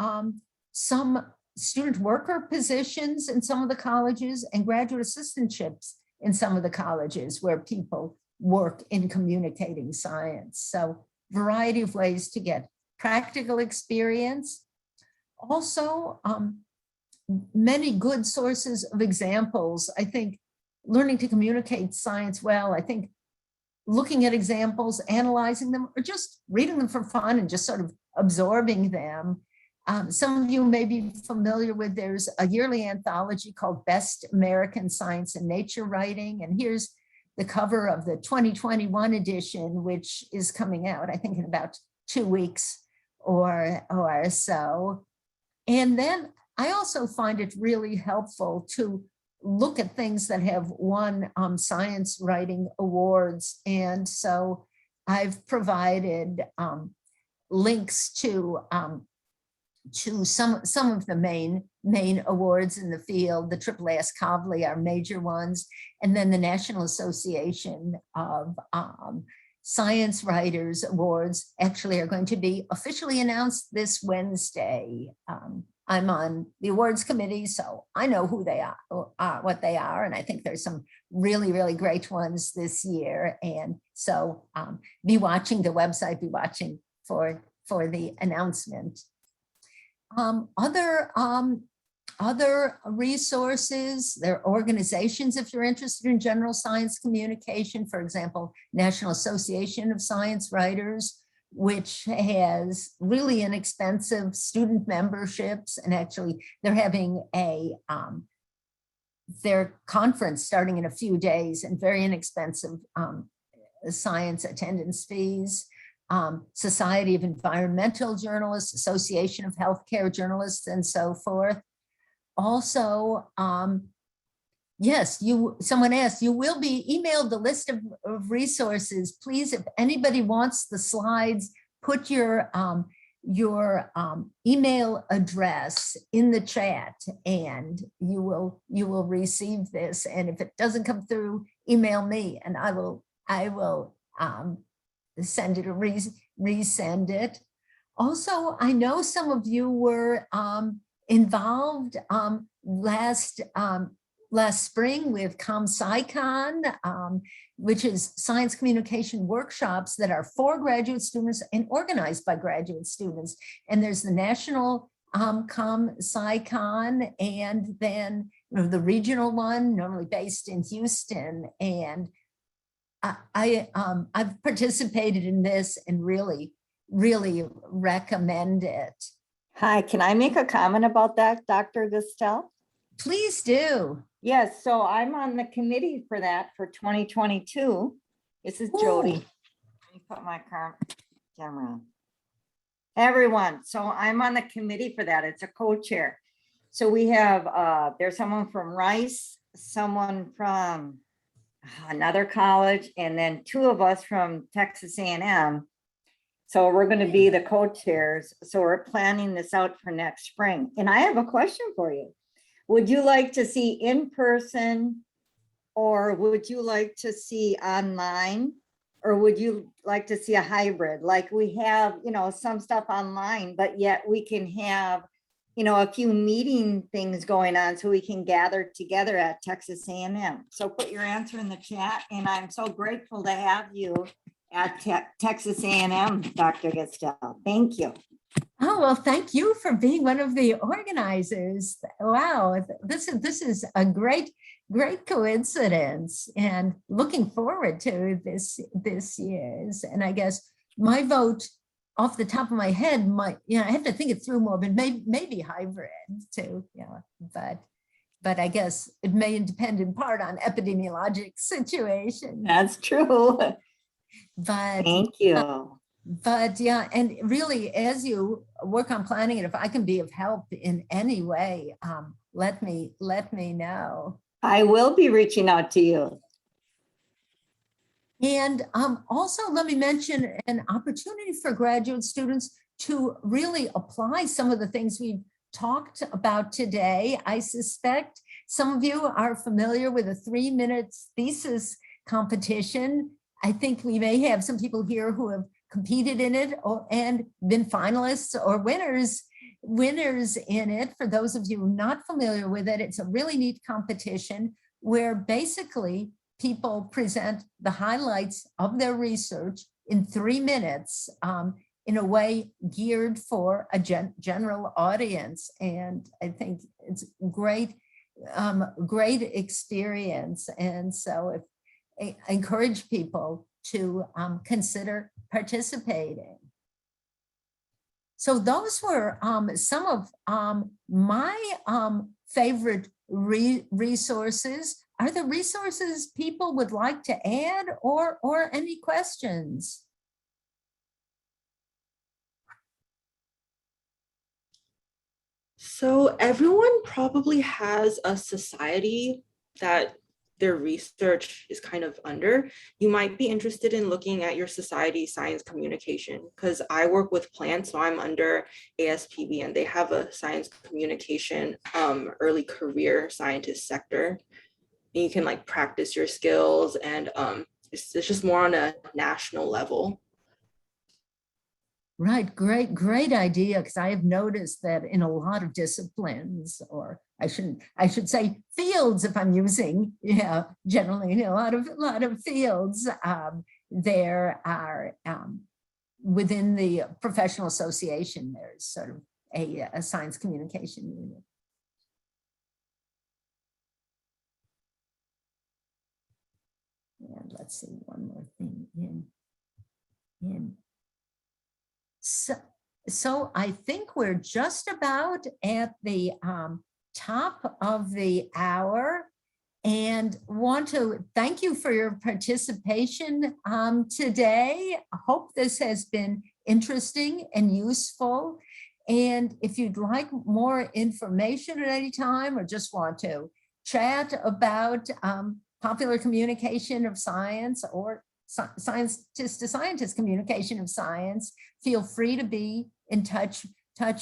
some student worker positions in some of the colleges, and graduate assistantships in some of the colleges where people work in communicating science. So variety of ways to get practical experience. Also, many good sources of examples. I think learning to communicate science well, I think looking at examples, analyzing them, or just reading them for fun and just sort of absorbing them. Some of you may be familiar with, there's a yearly anthology called Best American Science and Nature Writing. And here's the cover of the 2021 edition, which is coming out, I think, in about 2 weeks or so. And then I also find it really helpful to look at things that have won science writing awards. And so I've provided links to some of the main awards in the field. The AAAS Kavli are major ones, and then the National Association of Science Writers Awards actually are going to be officially announced this Wednesday. I'm on the awards committee, so I know who they are, what they are, and I think there's some really, really great ones this year. And so be watching the website, be watching for the announcement. Other resources, there are organizations if you're interested in general science communication, for example, National Association of Science Writers, which has really inexpensive student memberships, and actually they're having their conference starting in a few days, and very inexpensive science attendance fees. Society of Environmental Journalists, Association of Healthcare Journalists, and so forth. Also, yes, someone asked, you will be emailed the list of resources. Please, if anybody wants the slides, put your email address in the chat, and you will receive this. And if it doesn't come through, email me, and I will send it or resend it. Also, I know some of you were involved last spring with ComSciCon, which is science communication workshops that are for graduate students and organized by graduate students. And there's the national ComSciCon, and then the regional one, normally based in Houston. And I've participated in this and really recommend it. Hi, can I make a comment about that, Dr. Gastel? Please do. Yes, so I'm on the committee for that for 2022. This is Jody. Ooh. Let me put my camera on. Everyone, so I'm on the committee for that. It's a co-chair. So we have, there's someone from Rice, someone from another college, and then 2 of us from Texas A&M. So we're going to be the co-chairs. So we're planning this out for next spring. And I have a question for you. Would you like to see in person, or would you like to see online, or would you like to see a hybrid? Like we have, some stuff online, but yet we can have, a few meeting things going on so we can gather together at Texas A&M. So put your answer in the chat, and I'm so grateful to have you at Texas A&M, Dr. Gastel. Thank you. Oh, well, thank you for being one of the organizers. Wow, this is a great coincidence, and looking forward to this year's. And I guess my vote, off the top of my head, might, I have to think it through more, but maybe hybrid too, but I guess it may depend in part on epidemiologic situation. That's true. But thank you. But yeah, and really, as you work on planning it, if I can be of help in any way, let me know. I will be reaching out to you. And also, let me mention an opportunity for graduate students to really apply some of the things we've talked about today. I suspect some of you are familiar with a 3-minute thesis competition. I think we may have some people here who have competed in it and been finalists or winners in it. For those of you not familiar with it, it's a really neat competition where basically people present the highlights of their research in 3 minutes in a way geared for a general audience. And I think it's great experience. And so I encourage people to consider participating. So those were some of my favorite resources. are there resources people would like to add or any questions? So everyone probably has a society that their research is kind of under. You might be interested in looking at your society science communication, because I work with plants, so I'm under ASPB, and they have a science communication early career scientist sector. And you can like practice your skills, and it's just more on a national level. Right, great idea, because I have noticed that in a lot of disciplines, or I should say fields, if I'm using, generally in a lot of fields, there are within the professional association, there's sort of a science communication unit. And let's see, one more thing in. So I think we're just about at the top of the hour, and want to thank you for your participation today. I hope this has been interesting and useful. And if you'd like more information at any time, or just want to chat about popular communication of science, or scientist to scientist communication of science, feel free to be in touch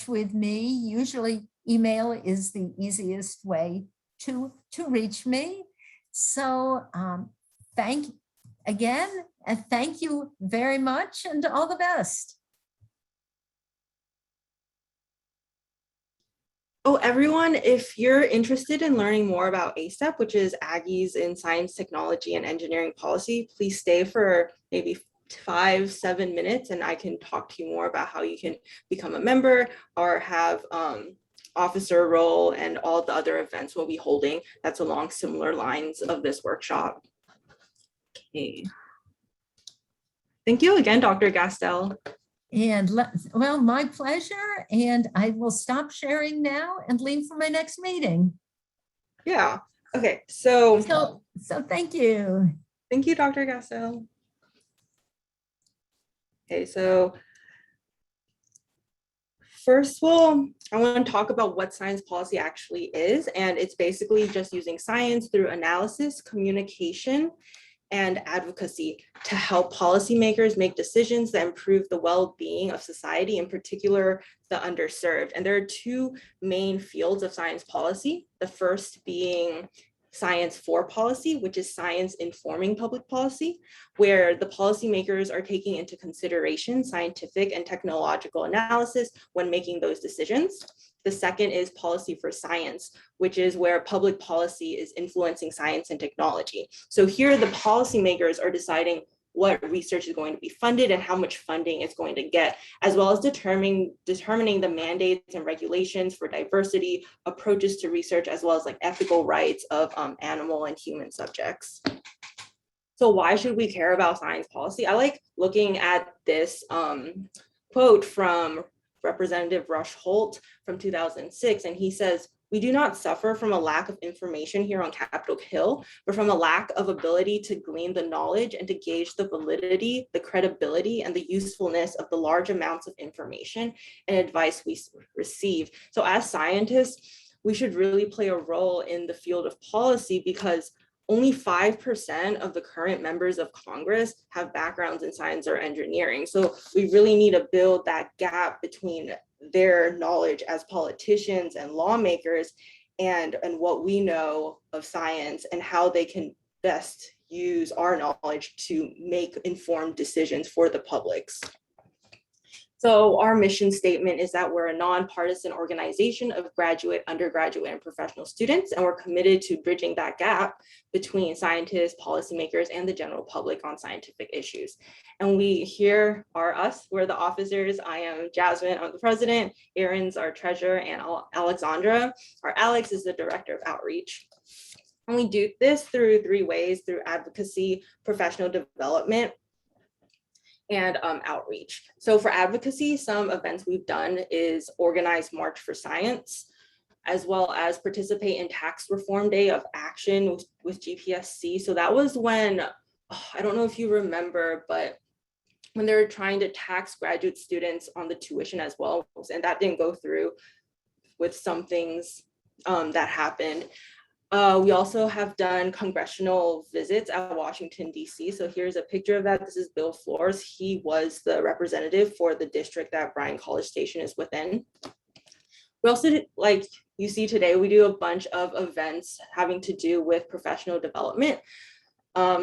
with me. Usually email is the easiest way to reach me. So thank you very much, and all the best. Oh, everyone, if you're interested in learning more about ASTEP, which is Aggies in Science, Technology, and Engineering Policy, please stay for maybe 5-7 minutes, and I can talk to you more about how you can become a member or have officer role, and all the other events we'll be holding that's along similar lines of this workshop. Okay. Thank you again, Dr. Gastel. And well, my pleasure. And I will stop sharing now and leave for my next meeting. Yeah. Okay. So thank you. Thank you, Dr. Gastel. Okay. So first of all, I want to talk about what science policy actually is. And it's basically just using science through analysis, communication, and advocacy to help policymakers make decisions that improve the well-being of society, in particular the underserved. And there are two main fields of science policy. The first being science for policy, which is science informing public policy, where the policymakers are taking into consideration scientific and technological analysis when making those decisions. The second is policy for science, which is where public policy is influencing science and technology. So here the policymakers are deciding what research is going to be funded and how much funding it's going to get, as well as determining the mandates and regulations for diversity, approaches to research, as well as like ethical rights of animal and human subjects. So why should we care about science policy? I like looking at this quote from Representative Rush Holt from 2006, and he says, "We do not suffer from a lack of information here on Capitol Hill, but from a lack of ability to glean the knowledge and to gauge the validity, the credibility, and the usefulness of the large amounts of information and advice we receive." So as scientists, we should really play a role in the field of policy, because only 5% of the current members of Congress have backgrounds in science or engineering. So we really need to build that gap between their knowledge as politicians and lawmakers and what we know of science, and how they can best use our knowledge to make informed decisions for the publics. So our mission statement is that we're a nonpartisan organization of graduate, undergraduate, and professional students, and we're committed to bridging that gap between scientists, policymakers, and the general public on scientific issues. And we here are us, we're the officers. I am Jasmine, I'm the president, Erin's our treasurer, and Alexandra, or Alex, is the director of outreach. And we do this through 3 ways: through advocacy, professional development, and outreach. So for advocacy, some events we've done is organize March for Science. as well as participate in Tax Reform Day of Action with GPSC. So that was when, I don't know if you remember, but when they were trying to tax graduate students on the tuition as well, and that didn't go through with some things that happened. We also have done congressional visits at Washington, D.C. So here's a picture of that. This is Bill Flores. He was the representative for the district that Bryan College Station is within. We also, like you see today, we do a bunch of events having to do with professional development.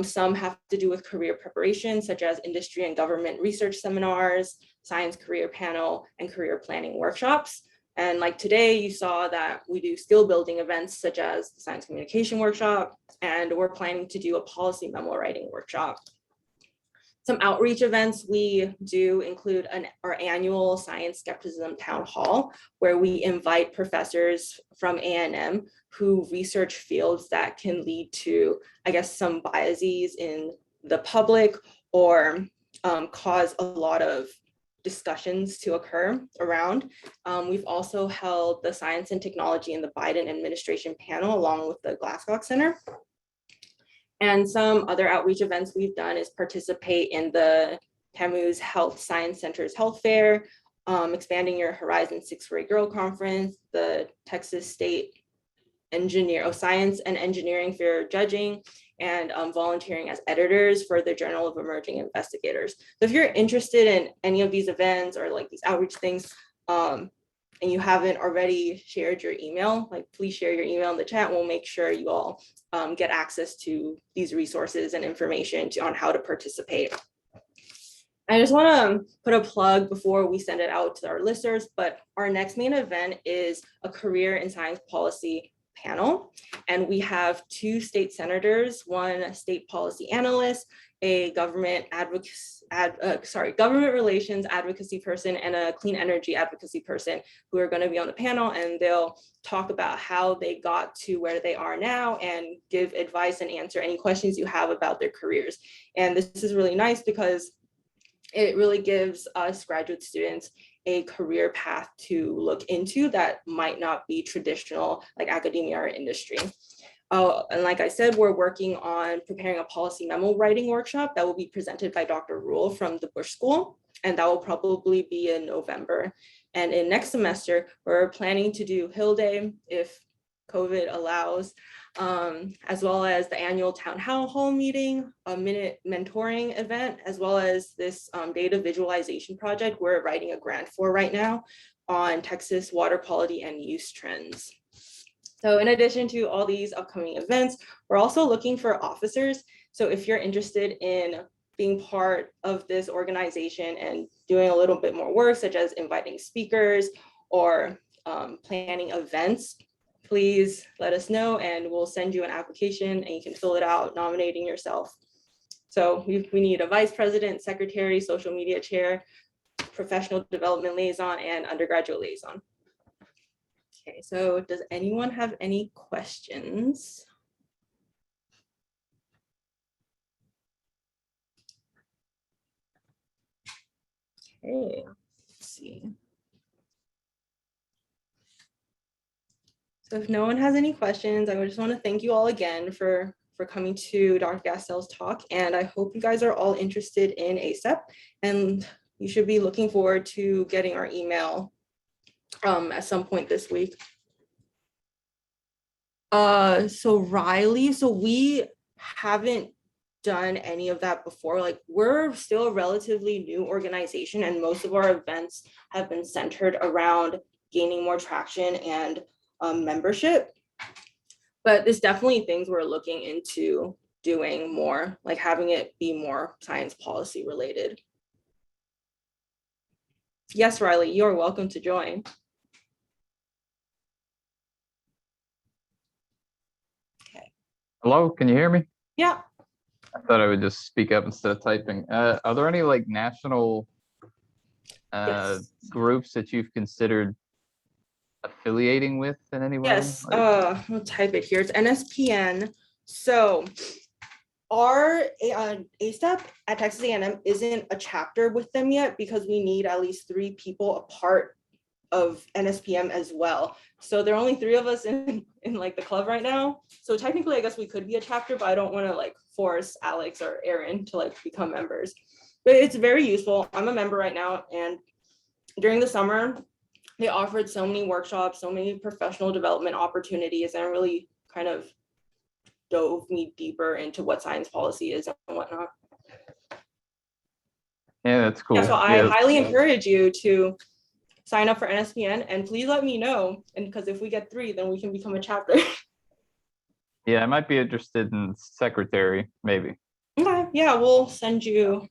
Some have to do with career preparation, such as industry and government research seminars, science career panel, and career planning workshops. And like today, you saw that we do skill building events such as the science communication workshop, and we're planning to do a policy memo writing workshop. Some outreach events we do include our annual Science Skepticism Town Hall, where we invite professors from A&M who research fields that can lead to, I guess, some biases in the public or cause a lot of discussions to occur around. We've also held the Science and Technology in the Biden administration panel along with the Glasscock Center. And some other outreach events we've done is participate in the TAMU's Health Science Center's Health Fair, Expanding Your Horizon Sixth Grade Girl Conference, the Texas State Science and Engineering Fair Judging, and volunteering as editors for the Journal of Emerging Investigators. So if you're interested in any of these events or like these outreach things, and you haven't already shared your email, like please share your email in the chat. We'll make sure you all get access to these resources and information on how to participate. I just want to put a plug before we send it out to our listeners, but our next main event is a career in science policy panel. And we have 2 state senators, 1 state policy analyst, a government relations advocacy person, and a clean energy advocacy person who are going to be on the panel, and they'll talk about how they got to where they are now and give advice and answer any questions you have about their careers. And this is really nice because it really gives us graduate students a career path to look into that might not be traditional like academia or industry. And like I said, we're working on preparing a policy memo writing workshop that will be presented by Dr. Rule from the Bush School, and that will probably be in November. And in next semester, we're planning to do Hill Day if COVID allows, as well as the annual town hall meeting, a minute mentoring event, as well as this data visualization project we're writing a grant for right now on Texas water quality and use trends. So in addition to all these upcoming events, we're also looking for officers. So if you're interested in being part of this organization and doing a little bit more work, such as inviting speakers or planning events, please let us know and we'll send you an application and you can fill it out nominating yourself. So we need a vice president, secretary, social media chair, professional development liaison, and undergraduate liaison. Okay, so does anyone have any questions? Okay, let's see. So if no one has any questions, I just want to thank you all again for coming to Dr. Gastel's talk, and I hope you guys are all interested in ACEP, and you should be looking forward to getting our email at some point this week. So Riley, so we haven't done any of that before. Like we're still a relatively new organization and most of our events have been centered around gaining more traction and membership. But there's definitely things we're looking into doing more, like having it be more science policy related. Yes, Riley, you're welcome to join. Okay. Hello, can you hear me? Yeah. I thought I would just speak up instead of typing. Are there any like national Yes. groups that you've considered affiliating with in any way? Yes, I'll type it here. It's NSPN. So our ACEP at Texas A&M isn't a chapter with them yet because we need at least 3 people apart of NSPM as well. So there are only 3 of us in like the club right now. So technically, I guess we could be a chapter, but I don't want to like force Alex or Aaron to like become members. But it's very useful. I'm a member right now, and during the summer, they offered so many workshops, so many professional development opportunities, and really kind of dove me deeper into what science policy is and whatnot. Yeah, that's cool. Yeah, so I Yeah. highly encourage you to sign up for NSPN, and please let me know. And because if we get 3, then we can become a chapter. Yeah, I might be interested in secretary, maybe. Okay, yeah, we'll send you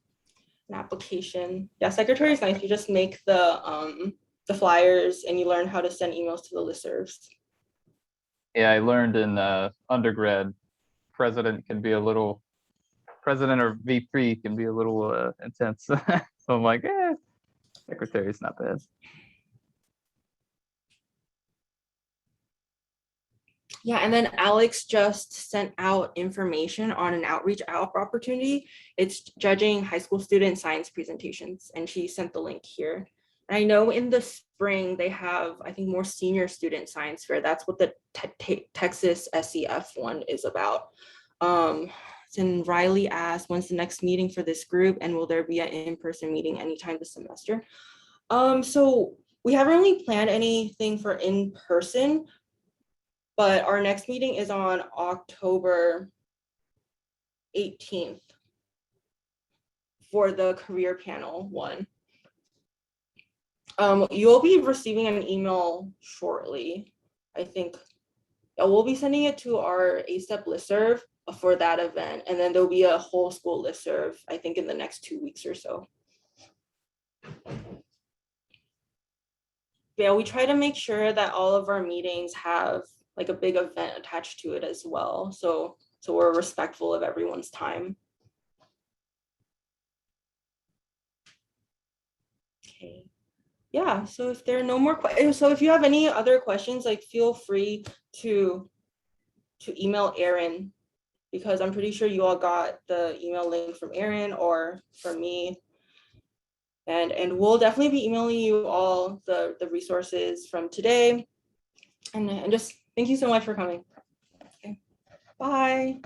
an application. Yeah, secretary is nice. You just make the flyers and you learn how to send emails to the listservs. Yeah, I learned in undergrad, president or VP can be a little intense. So I'm like, secretary's not bad. Yeah, and then Alex just sent out information on an outreach opportunity. It's judging high school student science presentations, and she sent the link here. And I know in the spring they have, I think, more senior student science fair. That's what the Texas SEF one is about. And Riley asked, when's the next meeting for this group, and will there be an in-person meeting anytime this semester? So we haven't really planned anything for in-person, but our next meeting is on October 18th for the career panel one. You'll be receiving an email shortly. I think we'll be sending it to our ASTEP listserv for that event. And then there'll be a whole school listserv, I think, in the next 2 weeks or so. Yeah, we try to make sure that all of our meetings have like a big event attached to it as well. So we're respectful of everyone's time. Okay. Yeah, so if there are no more questions, so if you have any other questions, like feel free to email Aaron, because I'm pretty sure you all got the email link from Aaron or from me. And we'll definitely be emailing you all the resources from today. And just thank you so much for coming. Okay, bye.